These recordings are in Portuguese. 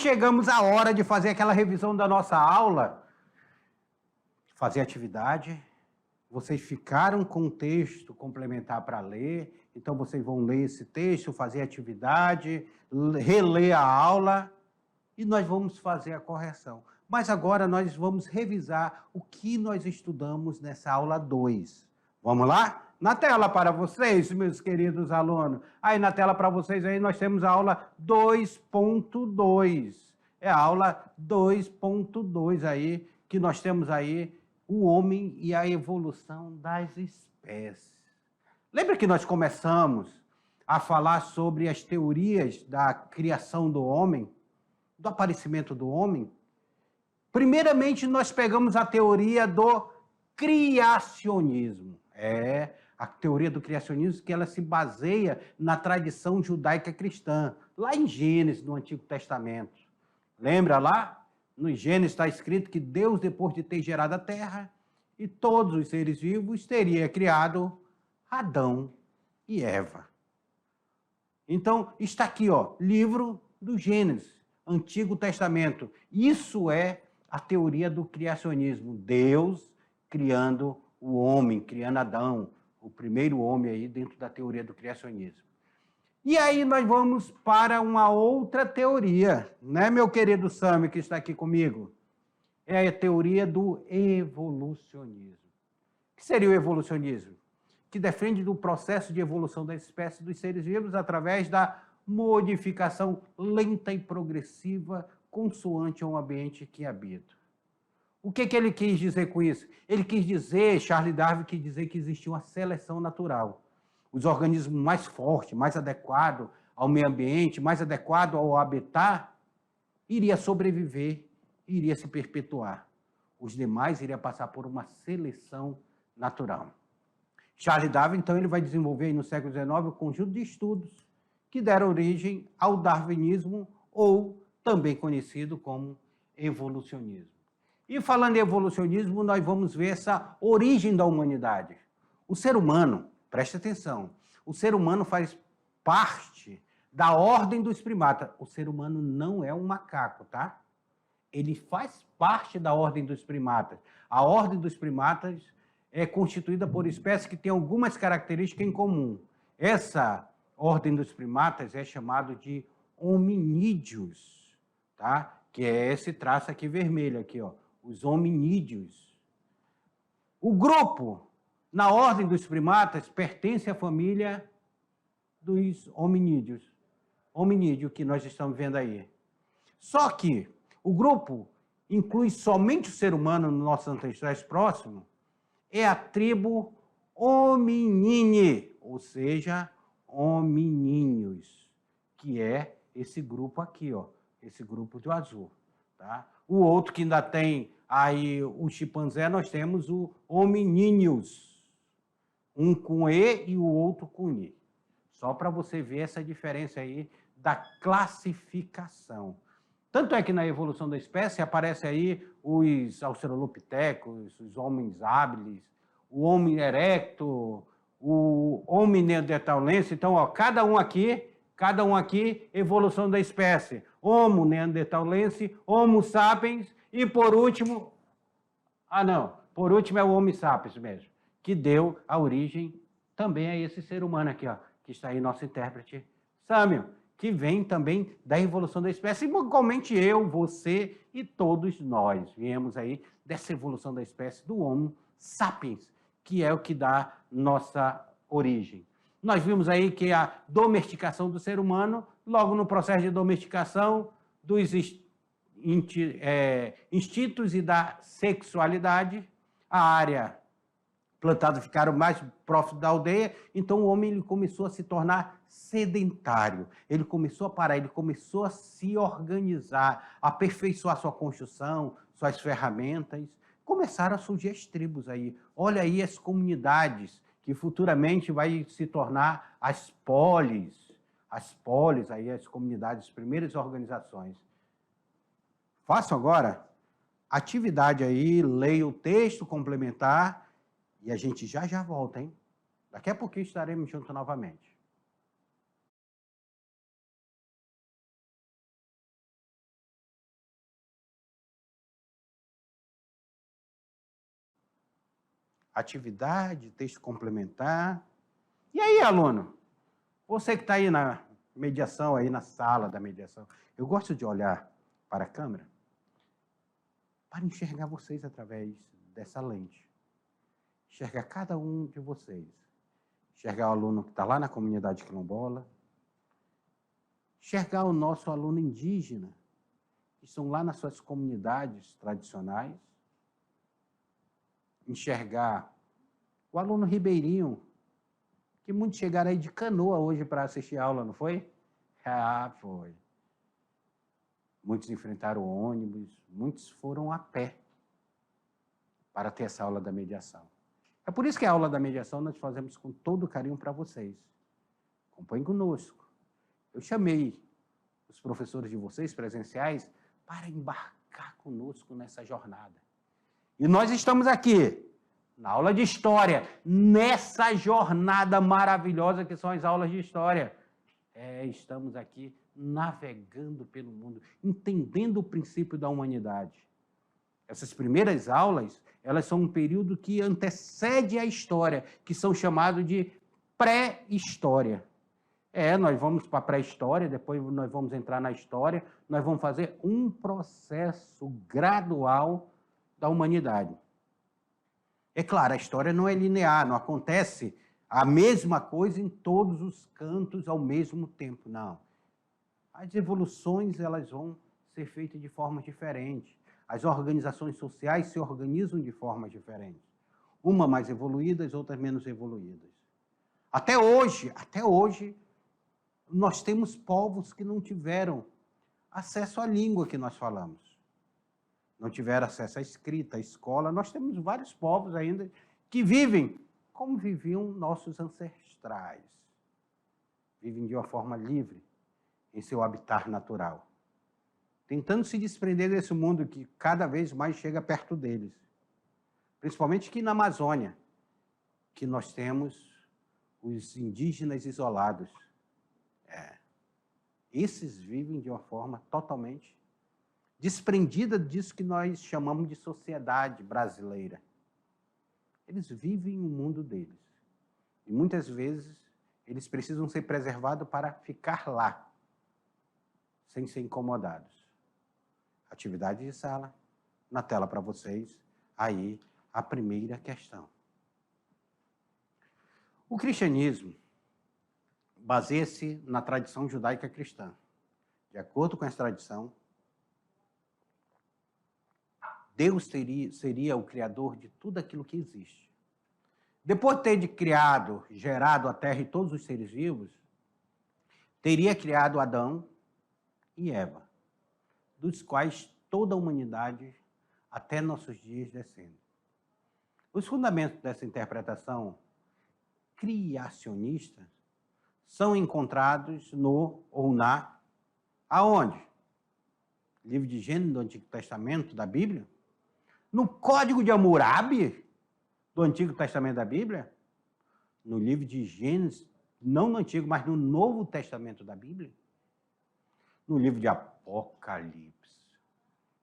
chegamos à hora de fazer aquela revisão da nossa aula, fazer atividade. Vocês ficaram com um texto complementar para ler, então vocês vão ler esse texto, fazer atividade, reler a aula e nós vamos fazer a correção. Mas agora nós vamos revisar o que nós estudamos nessa aula 2. Vamos lá? Na tela para vocês, meus queridos alunos. Aí na tela para vocês aí nós temos a aula 2.2. É a aula 2.2 aí, que nós temos aí o homem e a evolução das espécies. Lembra que nós começamos a falar sobre as teorias da criação do homem, do aparecimento do homem? Primeiramente, nós pegamos a teoria do criacionismo. A teoria do criacionismo, que ela se baseia na tradição judaica cristã, lá em Gênesis, no Antigo Testamento. Lembra lá? No Gênesis está escrito que Deus, depois de ter gerado a terra e todos os seres vivos, teria criado Adão e Eva. Então, está aqui, ó, livro do Gênesis, Antigo Testamento. Isso é a teoria do criacionismo. Deus criando o homem, criando Adão, o primeiro homem aí dentro da teoria do criacionismo. E aí nós vamos para uma outra teoria, né, meu querido Sami, que está aqui comigo? É a teoria do evolucionismo. O que seria o evolucionismo? Que defende do processo de evolução da espécie dos seres vivos através da modificação lenta e progressiva consoante ao ambiente que habita. O que ele quis dizer com isso? Ele quis dizer, Charles Darwin quis dizer que existia uma seleção natural. Os organismos mais fortes, mais adequados ao meio ambiente, mais adequados ao habitat, iria sobreviver, iria se perpetuar. Os demais iriam passar por uma seleção natural. Charles Darwin, então, ele vai desenvolver no século XIX um conjunto de estudos que deram origem ao darwinismo, ou também conhecido como evolucionismo. E falando em evolucionismo, nós vamos ver essa origem da humanidade. O ser humano, preste atenção, o ser humano faz parte da ordem dos primatas. O ser humano não é um macaco, tá? Ele faz parte da ordem dos primatas. A ordem dos primatas é constituída por espécies que têm algumas características em comum. Essa ordem dos primatas é chamada de hominídeos, tá? Que é esse traço aqui vermelho, aqui, ó, os hominídeos. O grupo, na ordem dos primatas, pertence à família dos hominídeos. Hominídeo que nós estamos vendo aí. Só que o grupo inclui somente o ser humano nos nossos ancestrais próximos, é a tribo hominine, ou seja, hominíneos, que é esse grupo aqui, ó, esse grupo do azul, tá? O outro que ainda tem aí o chimpanzé, nós temos o hominíneos, um com E e o outro com I. Só para você ver essa diferença aí da classificação. Tanto é que na evolução da espécie aparece aí os australopitecos, os homens habilis, o homem erecto, o homem neandertalense. Então, ó, cada um aqui, evolução da espécie. Homo neandertalense, Homo sapiens e por último, por último é o Homo sapiens mesmo, que deu a origem também a esse ser humano aqui, ó, que está aí nosso intérprete, Samuel, que vem também da evolução da espécie, igualmente eu, você e todos nós viemos aí dessa evolução da espécie do Homo sapiens, que é o que dá nossa origem. Nós vimos aí que a domesticação do ser humano, logo no processo de domesticação dos instintos e da sexualidade, a área plantada ficaram mais próximo da aldeia, então o homem ele começou a se tornar sedentário, ele começou a parar, ele começou a se organizar, a aperfeiçoar sua construção, suas ferramentas, começaram a surgir as tribos aí. Olha aí as comunidades, que futuramente vai se tornar as polis aí, as comunidades, as primeiras organizações. Faço agora atividade aí, leia o texto complementar e a gente já volta, hein? Daqui a pouquinho estaremos juntos novamente. atividade, texto complementar. E aí, aluno? Você que está aí na mediação, aí na sala da mediação, eu gosto de olhar para a câmera para enxergar vocês através dessa lente. Enxergar cada um de vocês. Enxergar o aluno que está lá na comunidade quilombola. Enxergar o nosso aluno indígena, que estão lá nas suas comunidades tradicionais. Enxergar o aluno ribeirinho, que muitos chegaram aí de canoa hoje para assistir a aula, não foi? Ah, foi. Muitos enfrentaram ônibus, muitos foram a pé para ter essa aula da mediação. É por isso que a aula da mediação nós fazemos com todo carinho para vocês. Acompanhem conosco. Eu chamei os professores de vocês, presenciais, para embarcar conosco nessa jornada. E nós estamos aqui, na aula de História, nessa jornada maravilhosa que são as aulas de História. Estamos aqui navegando pelo mundo, entendendo o princípio da humanidade. Essas primeiras aulas, elas são um período que antecede a história, que são chamados de pré-história. Nós vamos para a pré-história, depois nós vamos entrar na história, nós vamos fazer um processo gradual da humanidade. É claro, a história não é linear, não acontece a mesma coisa em todos os cantos ao mesmo tempo, não. As evoluções, elas vão ser feitas de forma diferente. As organizações sociais se organizam de formas diferentes. Uma mais evoluídas, outras menos evoluídas. Até hoje, nós temos povos que não tiveram acesso à língua que nós falamos. Não tiveram acesso à escrita, à escola. Nós temos vários povos ainda que vivem como viviam nossos ancestrais. Vivem de uma forma livre, em seu habitat natural. Tentando se desprender desse mundo que cada vez mais chega perto deles. Principalmente aqui na Amazônia, que nós temos os indígenas isolados. Esses vivem de uma forma totalmente desprendida disso que nós chamamos de sociedade brasileira. Eles vivem o mundo deles. E muitas vezes eles precisam ser preservados para ficar lá, sem ser incomodados. Atividade de sala, na tela para vocês, aí a primeira questão. O cristianismo baseia-se na tradição judaica cristã. De acordo com essa tradição, Deus seria o criador de tudo aquilo que existe. Depois de ter criado, gerado a terra e todos os seres vivos, teria criado Adão e Eva, dos quais toda a humanidade, até nossos dias, descende. Os fundamentos dessa interpretação criacionista são encontrados no ou na, aonde? Livro de Gênesis do Antigo Testamento da Bíblia? No Código de Hammurabi do Antigo Testamento da Bíblia? No livro de Gênesis, não no Antigo, mas no Novo Testamento da Bíblia? No livro de Apocalipse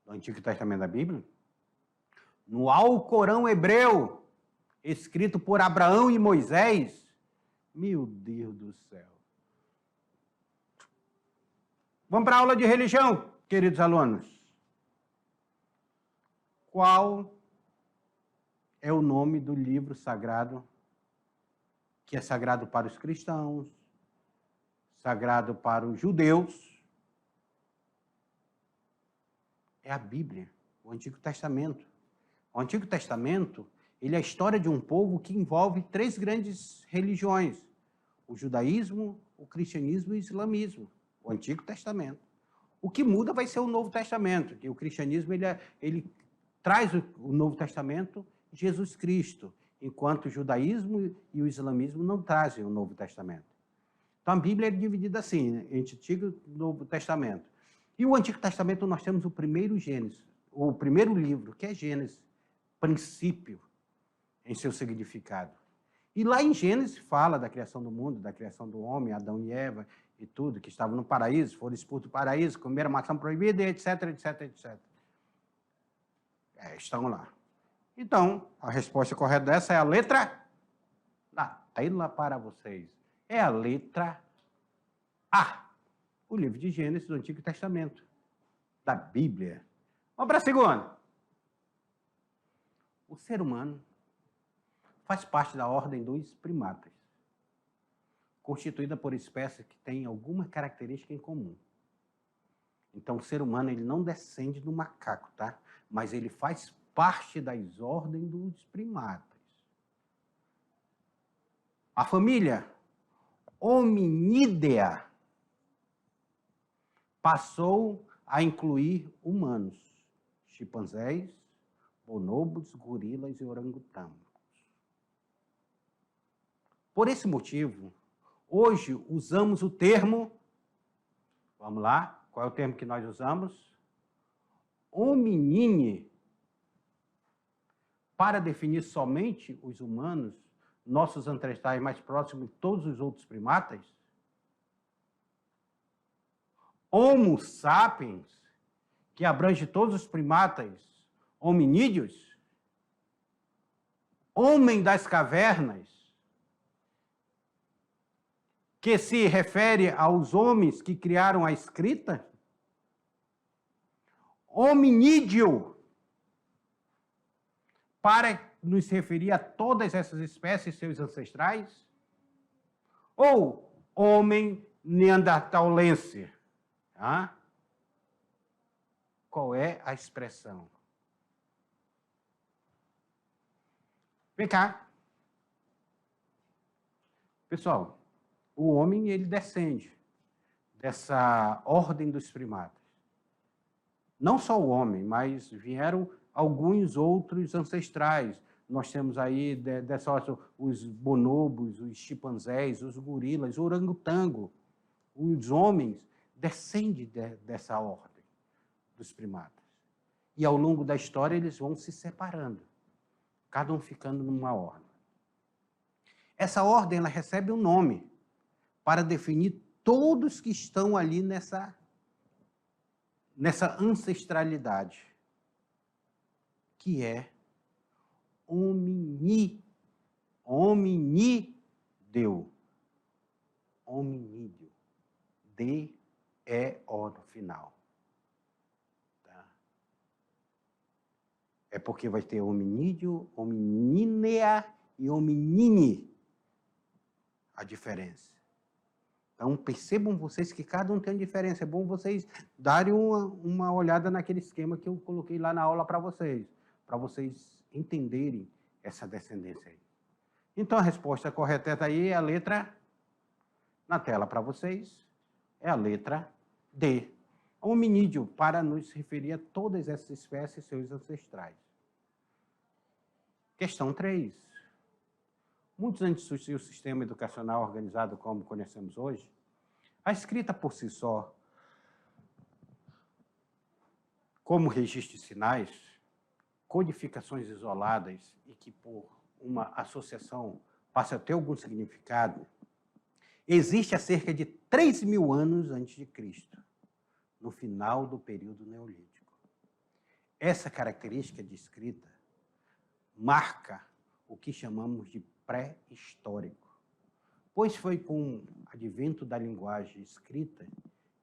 do Antigo Testamento da Bíblia? No Alcorão hebreu, escrito por Abraão e Moisés? Meu Deus do céu. Vamos para a aula de religião, queridos alunos. Qual é o nome do livro sagrado que é sagrado para os cristãos, sagrado para os judeus? É a Bíblia, o Antigo Testamento. O Antigo Testamento, ele é a história de um povo que envolve 3 grandes religiões: o judaísmo, o cristianismo e o islamismo. O Antigo Testamento. O que muda vai ser o Novo Testamento, que o cristianismo ele traz o Novo Testamento, Jesus Cristo, enquanto o judaísmo e o islamismo não trazem o Novo Testamento. Então a Bíblia é dividida assim, entre Antigo e Novo Testamento. E o Antigo Testamento nós temos o primeiro Gênesis, o primeiro livro, que é Gênesis, princípio em seu significado. E lá em Gênesis fala da criação do mundo, da criação do homem, Adão e Eva e tudo, que estavam no paraíso, foram expulsos do paraíso, comeram a maçã proibida, etc, etc, etc. Estão lá. Então, a resposta correta dessa é a letra... Na tela para vocês. É a letra A. O livro de Gênesis do Antigo Testamento, da Bíblia. Vamos para a segunda. O ser humano faz parte da ordem dos primatas, constituída por espécies que têm alguma característica em comum. Então, o ser humano ele não descende do macaco, tá? Mas ele faz parte das ordens dos primatas. A família hominídea passou a incluir humanos, chimpanzés, bonobos, gorilas e orangotangos. Por esse motivo, hoje usamos o termo, vamos lá, qual é o termo que nós usamos? Hominine, para definir somente os humanos, nossos ancestrais mais próximos de todos os outros primatas. Homo sapiens, que abrange todos os primatas hominídeos. Homem das cavernas, que se refere aos homens que criaram a escrita. Hominídeo, para nos referir a todas essas espécies, seus ancestrais? Ou homem neandertalense? Ah? Qual é a expressão? Vem cá. Pessoal, o homem ele descende dessa ordem dos primatas. Não só o homem, mas vieram alguns outros ancestrais. Nós temos aí os bonobos, os chimpanzés, os gorilas, o orangotango. Os homens descendem dessa ordem dos primatas. E ao longo da história eles vão se separando, cada um ficando numa ordem. Essa ordem ela recebe um nome para definir todos que estão ali nessa ancestralidade, que é hominídeo. Hominídeo. D-E-O no final. Tá? É porque vai ter hominídeo, hominínea e hominine. A diferença. Então, percebam vocês que cada um tem diferença. É bom vocês darem uma olhada naquele esquema que eu coloquei lá na aula para vocês entenderem essa descendência aí. Então, a resposta correta aí é a letra, na tela para vocês, é a letra D. Hominídeo, para nos referir a todas essas espécies e seus ancestrais. Questão 3. Muito antes de surgir o sistema educacional organizado como conhecemos hoje, a escrita por si só, como registro de sinais, codificações isoladas e que por uma associação passa a ter algum significado, existe há cerca de 3.000 anos antes de Cristo, no final do período neolítico. Essa característica de escrita marca o que chamamos de pré-histórico, pois foi com o advento da linguagem escrita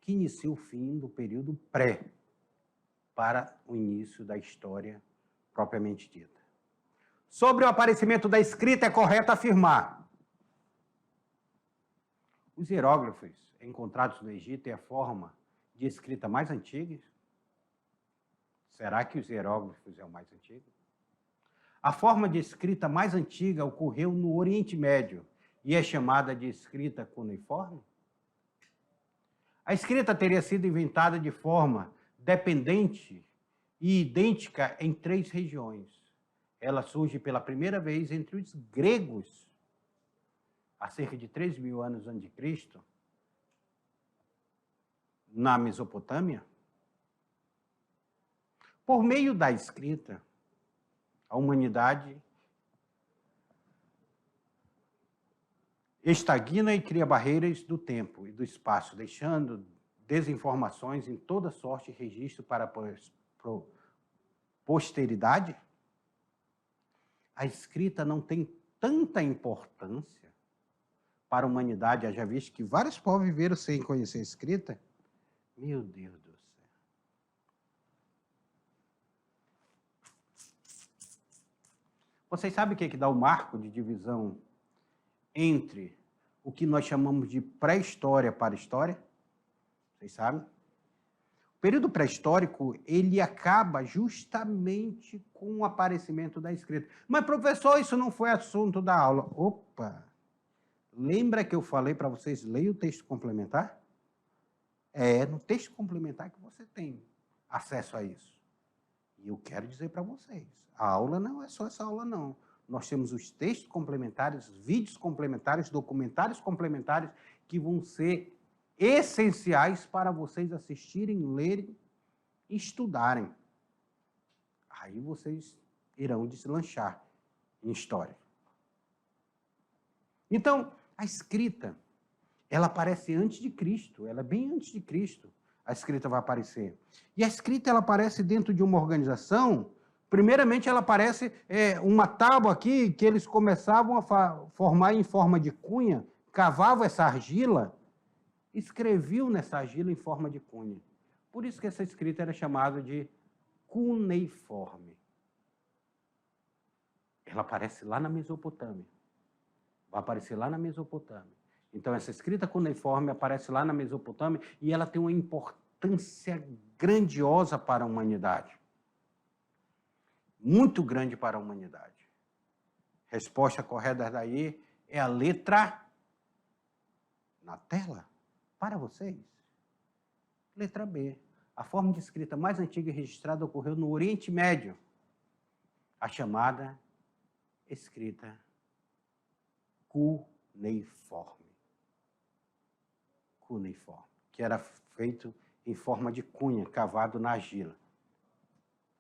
que inicia o fim do período pré para o início da história propriamente dita. Sobre o aparecimento da escrita, é correto afirmar: os hieróglifos encontrados no Egito é a forma de escrita mais antiga? Será que os hieróglifos é o mais antigo? A forma de escrita mais antiga ocorreu no Oriente Médio e é chamada de escrita cuneiforme? A escrita teria sido inventada de forma dependente e idêntica em 3 regiões. Ela surge pela primeira vez entre os gregos, há cerca de 3.000 anos antes de Cristo, na Mesopotâmia. Por meio da escrita, a humanidade estagna e cria barreiras do tempo e do espaço, deixando desinformações em toda sorte de registro para a posteridade. a escrita não tem tanta importância para a humanidade, haja visto que vários povos viveram sem conhecer a escrita? Meu Deus do céu. Vocês sabem o que dá o marco de divisão entre o que nós chamamos de pré-história para história? Vocês sabem? O período pré-histórico, ele acaba justamente com o aparecimento da escrita. Mas, professor, isso não foi assunto da aula. Opa! Lembra que eu falei para vocês, leia o texto complementar? É no texto complementar que você tem acesso a isso. E eu quero dizer para vocês, a aula não é só essa aula, não. Nós temos os textos complementares, vídeos complementares, documentários complementares, que vão ser essenciais para vocês assistirem, lerem e estudarem. Aí vocês irão deslanchar em história. Então, a escrita, ela aparece antes de Cristo, ela é bem antes de Cristo, a escrita vai aparecer. E a escrita, ela aparece dentro de uma organização. Primeiramente, ela aparece uma tábua aqui que eles começavam a formar em forma de cunha, cavavam essa argila, escreviam nessa argila em forma de cunha. Por isso que essa escrita era chamada de cuneiforme. Ela aparece lá na Mesopotâmia. Vai aparecer lá na Mesopotâmia. Então, essa escrita cuneiforme aparece lá na Mesopotâmia e ela tem uma importância grandiosa para a humanidade. Muito grande para a humanidade. Resposta correta daí é a letra na tela, para vocês. Letra B. A forma de escrita mais antiga e registrada ocorreu no Oriente Médio, a chamada escrita cuneiforme. Cuneiforme, que era feito em forma de cunha, cavado na argila.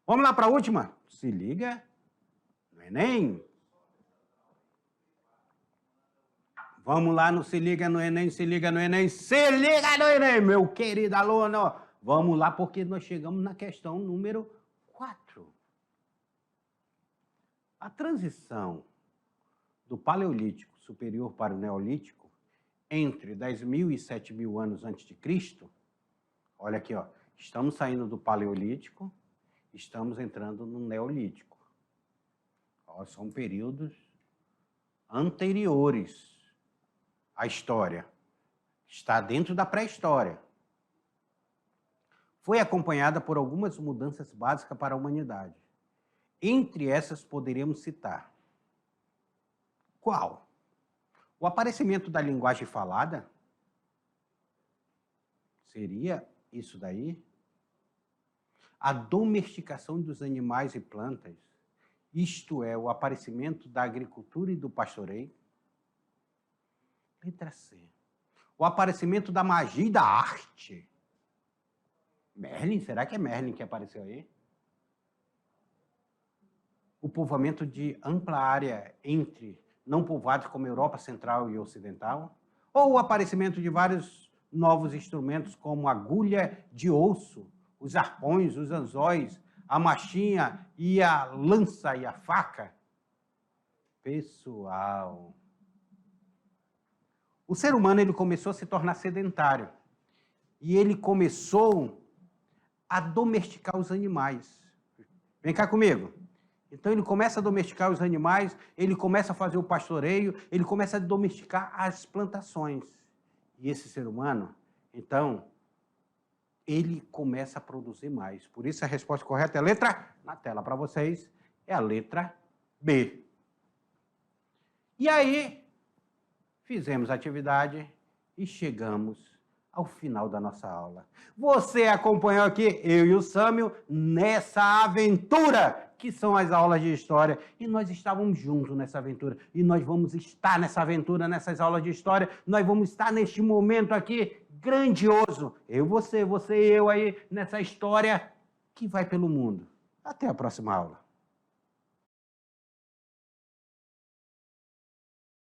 Vamos lá para a última? Se liga no Enem. Vamos lá no Se Liga no Enem, se liga no Enem, se liga no Enem, meu querido aluno. Vamos lá, porque nós chegamos na questão número 4. A transição do Paleolítico superior para o Neolítico, entre 10.000 e 7.000 anos antes de Cristo, olha aqui, ó, estamos saindo do Paleolítico, estamos entrando no Neolítico. Ó, são períodos anteriores à história. Está dentro da pré-história. Foi acompanhada por algumas mudanças básicas para a humanidade. Entre essas, poderíamos citar: qual? O aparecimento da linguagem falada? Seria isso daí? A domesticação dos animais e plantas, isto é, o aparecimento da agricultura e do pastoreio? Letra C. O aparecimento da magia e da arte? Merlin? Será que é Merlin que apareceu aí? O povoamento de ampla área entre não povoados como Europa Central e Ocidental? Ou o aparecimento de vários novos instrumentos como a agulha de osso, os arpões, os anzóis, a machinha e a lança e a faca? Pessoal, o ser humano ele começou a se tornar sedentário e ele começou a domesticar os animais. Vem cá comigo. Então ele começa a domesticar os animais, ele começa a fazer o pastoreio, ele começa a domesticar as plantações. E esse ser humano, então, ele começa a produzir mais. Por isso a resposta correta é a letra, na tela para vocês, é a letra B. E aí, fizemos a atividade e chegamos ao final da nossa aula. Você acompanhou aqui, eu e o Sâmio, nessa aventura que são as aulas de história. E nós estávamos juntos nessa aventura. E nós vamos estar nessa aventura, nessas aulas de história. Nós vamos estar neste momento aqui grandioso. Eu, você e eu aí, nessa história que vai pelo mundo. Até a próxima aula.